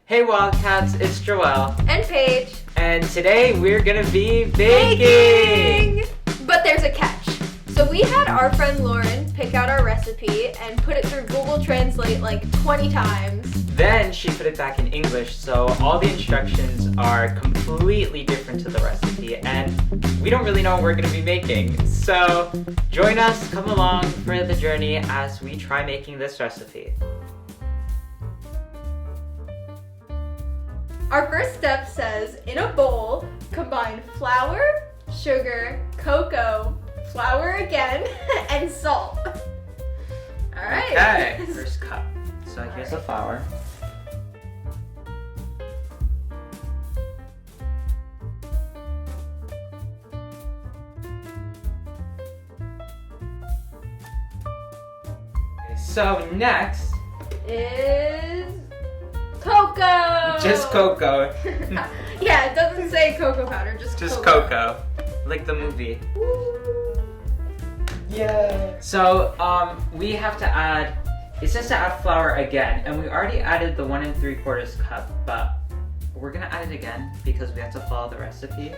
Hey Wildcats, it's Joelle. And Paige. And today we're gonna be baking! But there's a catch. So we had our friend Lauren pick out our recipe and put it through Google Translate like 20 times. Then she put it back in English, so all the instructions are completely different to the recipe, and we don't really know what we're gonna be making. So join us, come along for the journey as we try making this recipe. Our first step says, in a bowl, combine flour, sugar, cocoa, flour again, and salt. All right. Okay, first cup. So here's the flour. Okay, so next is cocoa. just cocoa. Yeah, it doesn't say cocoa powder, just cocoa. Like the movie. Yeah. So we have to add, it says to add flour again, and we already added the 1 3/4 cup, but we're gonna add it again because we have to follow the recipe.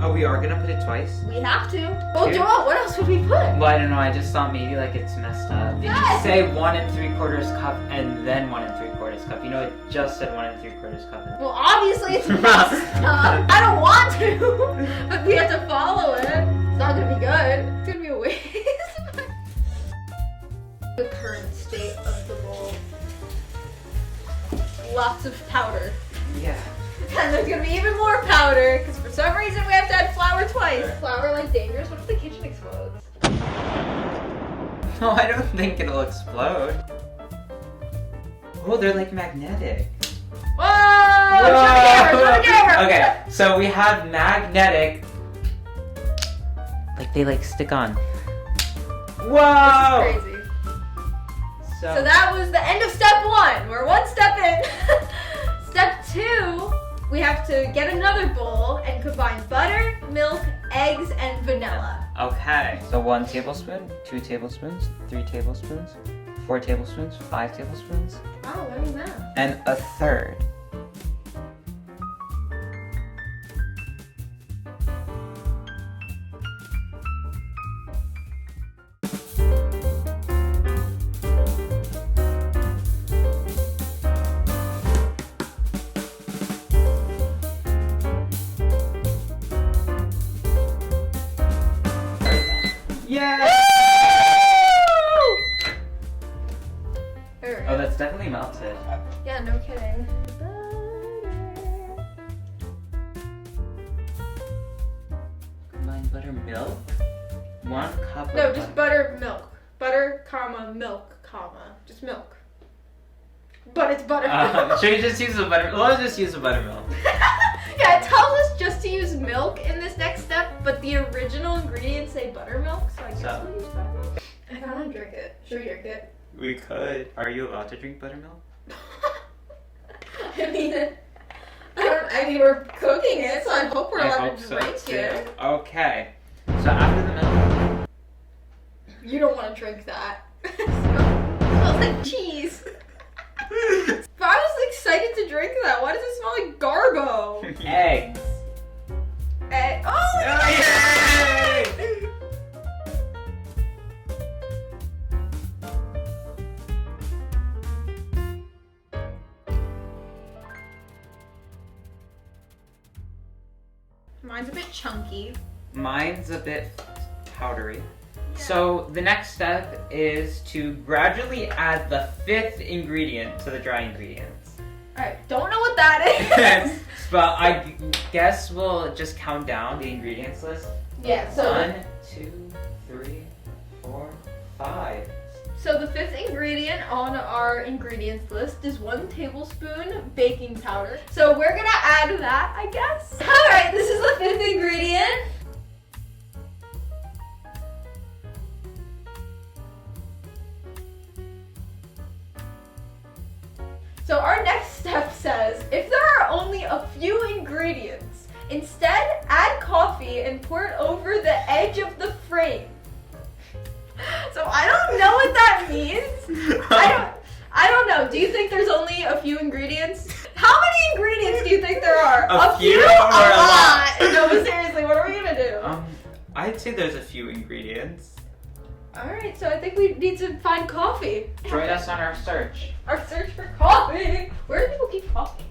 Oh, we are gonna put it twice? We have to. Well, Joel, what else would we put? Well, I don't know, I just thought maybe like it's messed up. Did you say 1 3/4 cup and then 1 3/4 cup? You know, it just said 1 3/4 cup. Well, obviously it's messed up. I don't want to, but we have to follow it. It's not gonna be good. It's gonna be a waste. The current state of the bowl. Lots of powder. Yeah. And there's gonna be even more powder, because for some reason we have to add flour twice. Flour like dangerous? What if the kitchen explodes? No, I don't think it'll explode. Oh, they're like magnetic. Whoa! Show the camera! Okay, so we have magnetic. Like they like stick on. Whoa! This is crazy. So So that was the end of step 1. We're one step in. Step 2, we have to get another bowl and combine butter, milk, eggs, and vanilla. okay. So 1 tablespoon, 2 tablespoons, 3 tablespoons, 4 tablespoons, 5 tablespoons, Wow, learning that. and 1/3. Yeah! Oh, that's definitely melted. Yeah, no kidding. Combine butter, milk. 1 cup No, of just butter, milk. Butter, comma, milk, comma. Just milk. But it's buttermilk. Should we just use the butter? Let's just use the buttermilk. Yeah, it tells us just to use milk in this next step, but the original ingredients say buttermilk, so I guess we'll use buttermilk. I don't want to drink it. Should we drink it? We could. Are you allowed to drink buttermilk? I mean, we're cooking it, so I hope we're allowed to drink it. Okay. So after the milk. You don't want to drink that. It smells like cheese. But I was excited to drink that. Why does it smell like Garbo? Eggs. Yay! Mine's a bit chunky. Mine's a bit powdery. So the next step is to gradually add the 5th ingredient to the dry ingredients. Alright, don't know what that is. But I guess we'll just count down the ingredients list. Yeah, so 1, 2, 3, 4, 5. So the 5th ingredient on our ingredients list is 1 tablespoon baking powder. So we're gonna add that, I guess. Alright, this is the 5th ingredient. So our next step says, if there are only a few ingredients, instead add coffee and pour it over the edge of the frame. So I don't know what that means. I don't know. know. Do you think there's only a few ingredients? How many ingredients do you think there are? A few or A a lot. No, but seriously, what are we gonna do? I'd say there's a few ingredients. Alright, so I think we need to find coffee. Join us on our search. Our search for coffee. Where do people keep coffee?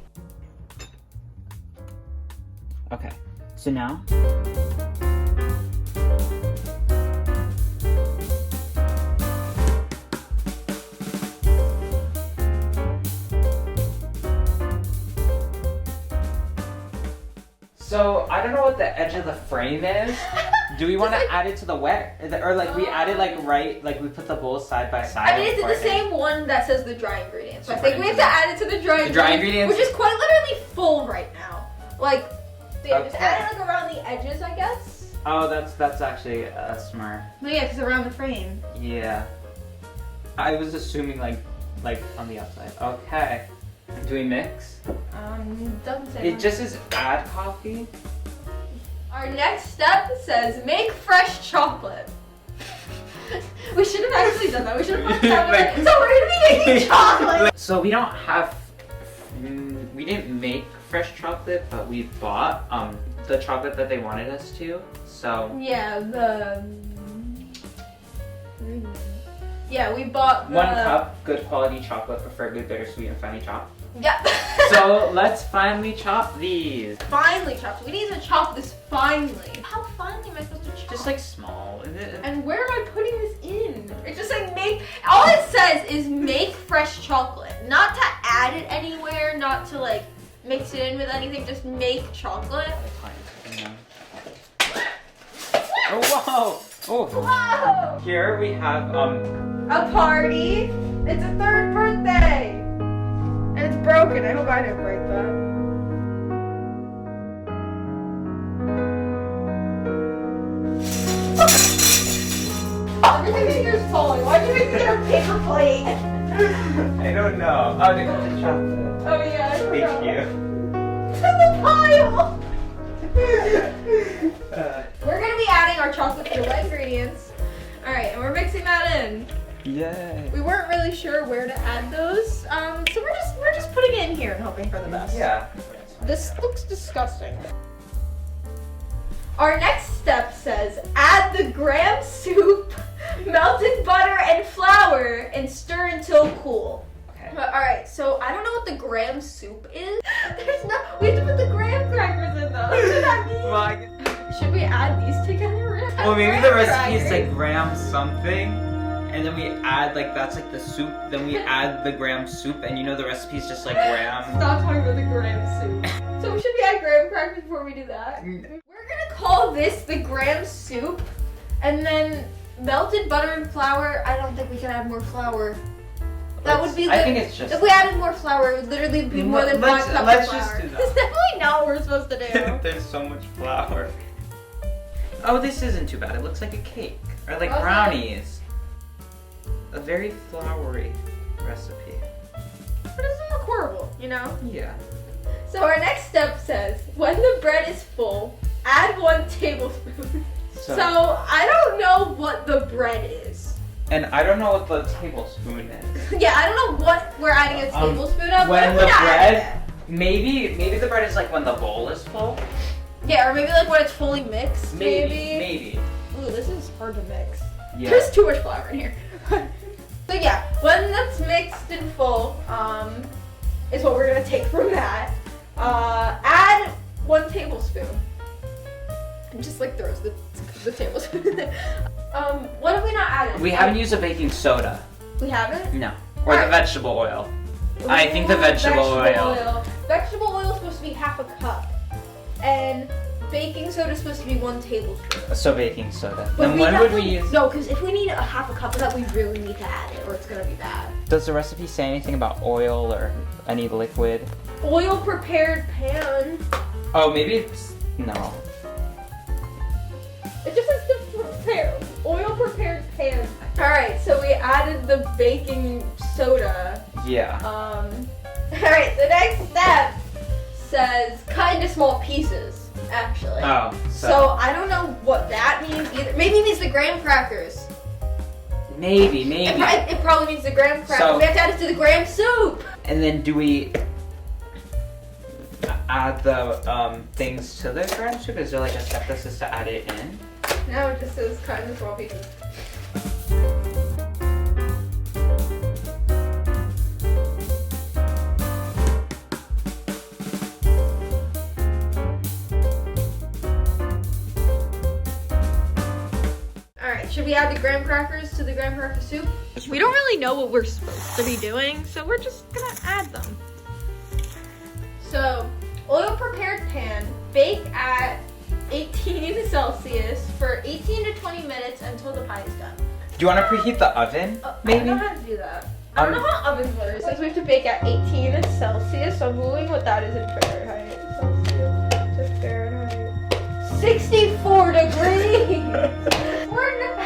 Okay, so now. So I don't know what the edge of the frame is. Do we want to add it to the wet, or like we add it like right, like we put the bowls side by side? I mean, it's the same one that says the dry ingredients. So I think we have to add it to the dry ingredients, which is quite literally full right now. Like, just add it like around the edges, I guess. Oh, that's actually smart. But yeah, because around the frame. Yeah. I was assuming like on the outside. Okay. Do we mix? Doesn't say. It just says add coffee. Our next step says make fresh chocolate. We should have actually done that. We should have put that. So we're gonna be making chocolate. So we don't have. We didn't make fresh chocolate, but we bought the chocolate that they wanted us to. So. Yeah, yeah, we bought the... 1 cup, good quality chocolate, preferably bittersweet and finely chopped. Yeah. So let's finely chop these. Finely chopped. We need to chop this finely. How finely am I supposed to chop? Just like small. And where am I putting this in? It's just like make... All it says is make fresh chocolate. Not to add it anywhere, not to like mix it in with anything, just make chocolate. Oh, whoa! Oh. Whoa! Here we have a party. It's a 3rd birthday. And it's broken. I hope I didn't break that. Everything here's falling. Why'd you make me get a paper plate? I don't know. Oh, they got the chocolate. Oh yeah, I forgot. Thank you. The pile! We're gonna be adding our chocolate to the wet ingredients. Alright, and we're mixing that in. Yay. We weren't really sure where to add those, so we're just putting it in here and hoping for the best. Yeah. This looks disgusting. Our next step says add the graham soup, melted butter, and flour, and stir until cool. Okay. Alright, so I don't know what the graham soup is. We have to put the graham crackers in though. What does that mean? Well, should we add these together? well, maybe the recipe is like graham something, and then we add like that's like the soup. Then we add the graham soup, and you know the recipe is just like graham. Stop talking about the graham soup. So should we add graham crackers before we do that? We're gonna call this the graham soup, and then melted butter and flour. I don't think we can add more flour. That would be. I think it's just. If we added more flour, it would literally be more than 5 cups of flour. Let's just do that. That's definitely not what we're supposed to do. There's so much flour. Oh, this isn't too bad. It looks like a cake or like Okay. brownies. A very floury recipe. But it doesn't look horrible, you know? Yeah. So our next step says, when the bread is full, add 1 tablespoon. So I don't know what the bread is. And I don't know what the tablespoon is. Yeah, I don't know what we're adding a tablespoon of. When but the we're not adding bread, maybe the bread is like when the bowl is full. it. Yeah, or maybe like when it's fully mixed. Maybe. Ooh, this is hard to mix. Yeah. There's too much flour in here. So yeah, when that's mixed and full, is what we're gonna take from that. Add 1 tablespoon. And just like throws the tablespoon in there. What have we not added? We haven't used a baking soda. We haven't? No. Or the vegetable oil. I think the vegetable oil. Vegetable oil is supposed to be half a cup. And baking soda is supposed to be 1 tablespoon. So baking soda. But Then when would we use? No, because if we need a half a cup of that, we really need to add it, or it's gonna be bad. Does the recipe say anything about oil or any liquid? Oil prepared pan. Oh, maybe it's no. It just says the oil prepared pan. All right, so we added the baking soda. Yeah. All right, the next step says cut into small pieces. Actually. Oh. So I don't know what that means either. Maybe it means the graham crackers. Maybe. It probably needs the graham cracker. So- We have to add it to the graham soup. And then do we add the things to the graham soup? Is there like a step that says to add it in? No, it just says cut into small pieces. Alright, should we add the graham crackers to the graham cracker soup? We don't really know what we're supposed to be doing, so we're just gonna add them. So, oil prepared pan, bake at 18 Celsius for 18 to 20 minutes until the pie is done. Do you want to preheat the oven? I Maybe. don't know how to do that. I don't know how ovens work. It says we have to bake at 18 Celsius, so I'm googling what that is in Fahrenheit. Celsius to Fahrenheit. 64 degrees!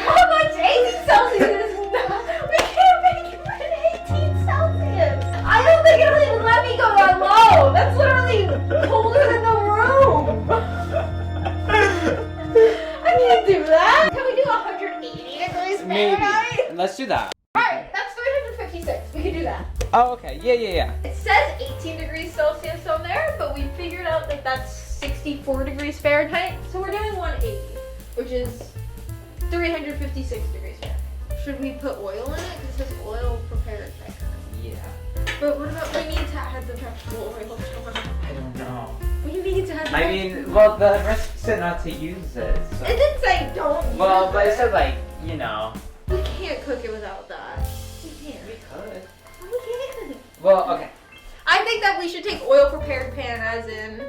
How much 18 Celsius is not? We can't make it at 18 Celsius! I don't think it'll even let me go that low! That's literally colder than the room! I can't do that! Can we do 180 degrees Fahrenheit? Maybe. Let's do that. Alright, that's 356. We can do that. Oh, okay. Yeah. It says 18 degrees Celsius on there, but we figured out that that's 64 degrees Fahrenheit. So we're doing 180, which is 356 degrees Fahrenheit. Should we put oil in it? Because it says oil prepared pan. Yeah. But what about we need to add the vegetable oil? I don't know. We need to add the I mean, well, the recipe said not to use it. So. It didn't say don't use Well, but it it. said like, you know. We can't cook it without that. We can't. We could. We can't. Well, okay. I think that we should take oil prepared pan as in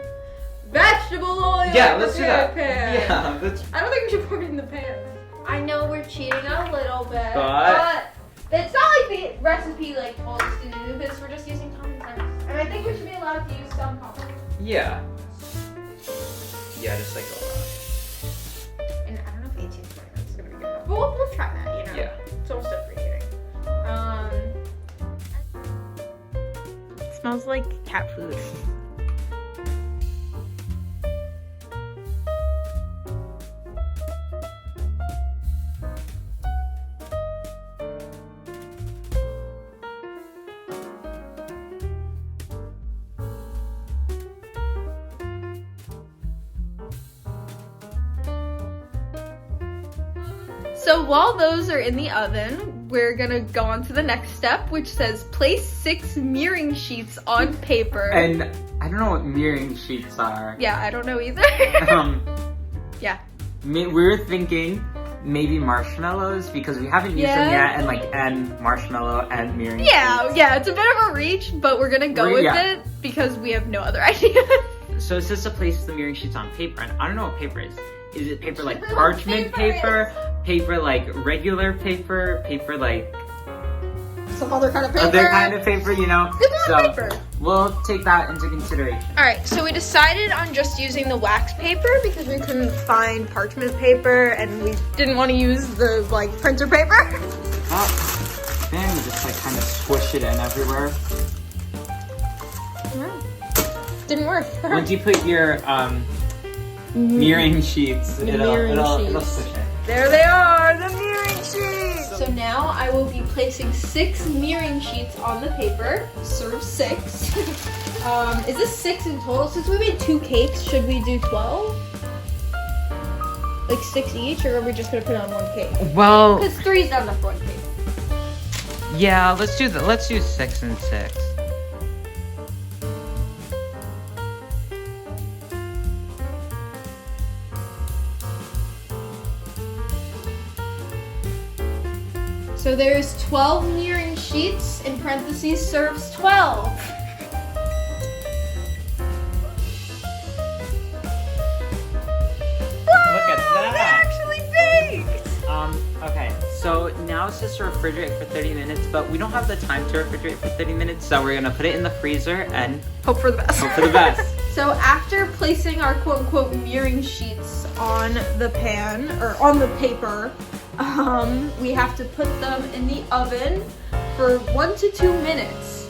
vegetable oil. Yeah, let's do that. Pan. Yeah, let's. I don't think we should put it in the pan. I know we're cheating a little bit, But- it's not like the recipe like told us to do this. We're just using common sense, and I think we should be allowed to use some common sense. Yeah. Yeah, just like go around. And I don't know if 18 to 20 minutes is gonna be good enough, but we'll try that. You know. Yeah. It's almost done preheating. Smells like cat food. So while those are in the oven, we're gonna go on to the next step, which says place 6 mirroring sheets on paper. And I don't know what mirroring sheets are. Yeah, I don't know either. Yeah. We were thinking maybe marshmallows because we haven't used them Yeah. yet, and marshmallow and mirroring Yeah, sheets. yeah, it's a bit of a reach, but we're gonna go with Yeah. it because we have no other idea. So it says to place the mirroring sheets on paper, and I don't know what paper is. Is it paper like I don't know what parchment paper paper? Paper like regular paper? Paper like Some other kind of paper. other kind of paper, you know? It's So not paper. we'll take that into consideration. Alright, so we decided on just using the wax paper because we couldn't find parchment paper and we didn't want to use the like printer paper. Oh, then we just like kind of squish it in everywhere. Didn't work. Once you put your mirroring sheets, it'll squish it. There they are, the mirroring sheets! So now I will be placing 6 mirroring sheets on the paper. Serve 6. Is this 6 in total? Since we made 2 cakes, should we do 12? Like 6 each, or are we just gonna put on 1 cake? Well, Because 3's not enough for 1 cake. yeah, let's do that. Let's do 6 and 6. So there's 12 mirroring sheets, in parentheses, serves 12. Look at that. They're actually baked! Okay, so now it's just to refrigerate for 30 minutes, but we don't have the time to refrigerate for 30 minutes, so we're gonna put it in the freezer and Hope for the best. hope for the best. So after placing our quote-unquote mirroring sheets on the pan, or on the paper, we have to put them in the oven for 1 to 2 minutes.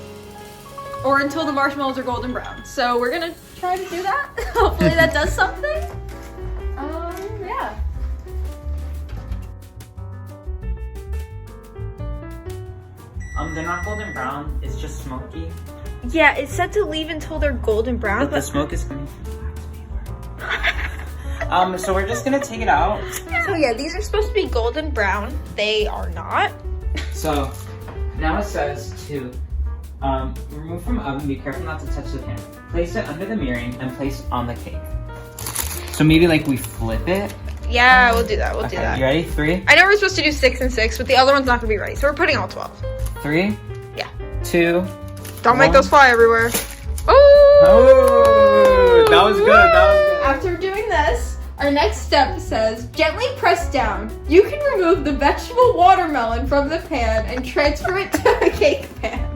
Or until the marshmallows are golden brown. So we're gonna try to do that. Hopefully that does something. Yeah. They're not golden brown. It's just smoky. Yeah, it's said to leave until they're golden brown, But the smoke is coming from the wax. So we're just gonna take it out. So yeah, these are supposed to be golden brown. They are not. So now it says to remove from oven. Be careful not to touch the pan. Place it under the mirroring and place on the cake. So maybe like we flip it. Yeah, we'll do that. We'll do Okay, that. you ready? 3, I know we're supposed to do 6 and 6, but the other one's not gonna be ready, so we're putting all 12. 3. Yeah. 2. Don't make 1. those fly everywhere. Oh, that was good. That was good. After doing this, our next step says, gently press down. You can remove the vegetable watermelon from the pan and transfer it to a cake pan.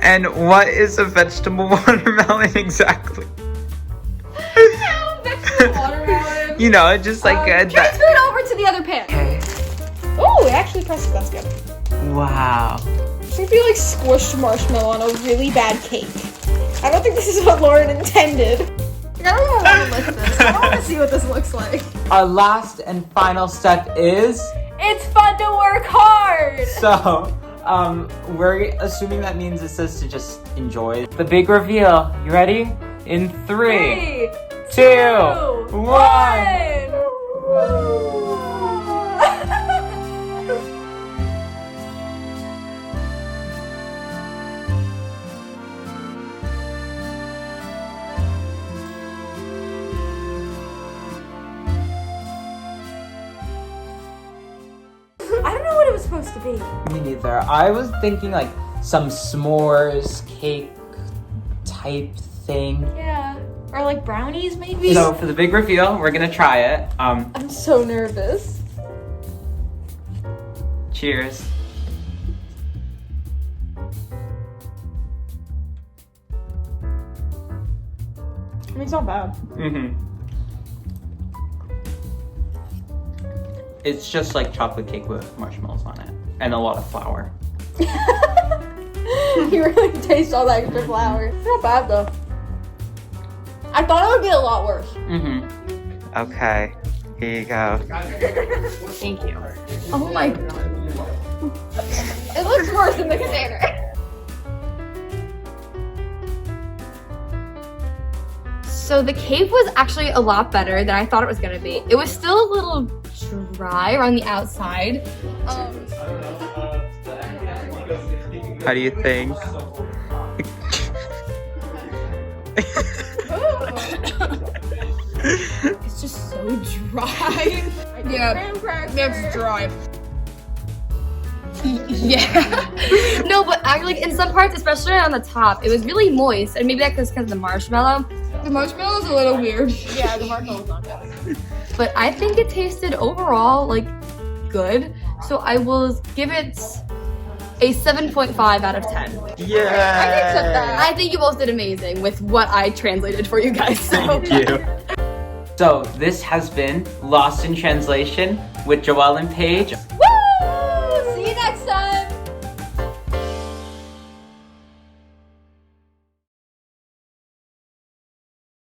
And what is a vegetable watermelon exactly? No, vegetable watermelon. You know, just like transfer it over to the other pan. Okay. Oh, it actually presses. That's good. Wow. It's gonna be like squished marshmallow on a really bad cake. I don't think this is what Lauren intended. I don't want to lift this. I don't want to see what this looks like. Our last and final step is. It's fun to work hard. So, we're assuming that means it says to just enjoy the big reveal. You ready? In 3, 2, 1. I don't know what it was supposed to be. Me neither. I was thinking like some s'mores cake type thing. Yeah. Or like brownies maybe? So for the big reveal, we're gonna try it. I'm so nervous. Cheers. I mean, it's not bad. Mm-hmm. It's just like chocolate cake with marshmallows on it and a lot of flour. You really taste all that extra flour. It's not bad though. I thought it would be a lot worse. Mm-hmm. Okay, here you go. Thank you. Oh my god. It looks worse in the container. So the cake was actually a lot better than I thought it was gonna be. It was still a little dry around the outside. How do you think? It's just so dry. Yeah, it's dry. Yeah. No, but actually, in some parts, especially on the top, it was really moist, and maybe that's because of the marshmallow. The marshmallow's a little weird. Yeah, the marshmallow's not good. But I think it tasted overall like good, so I will give it a 7.5 out of 10. Yeah. I can accept that. I think you both did amazing with what I translated for you guys. So. Thank you. So this has been Lost in Translation with Joelle and Paige.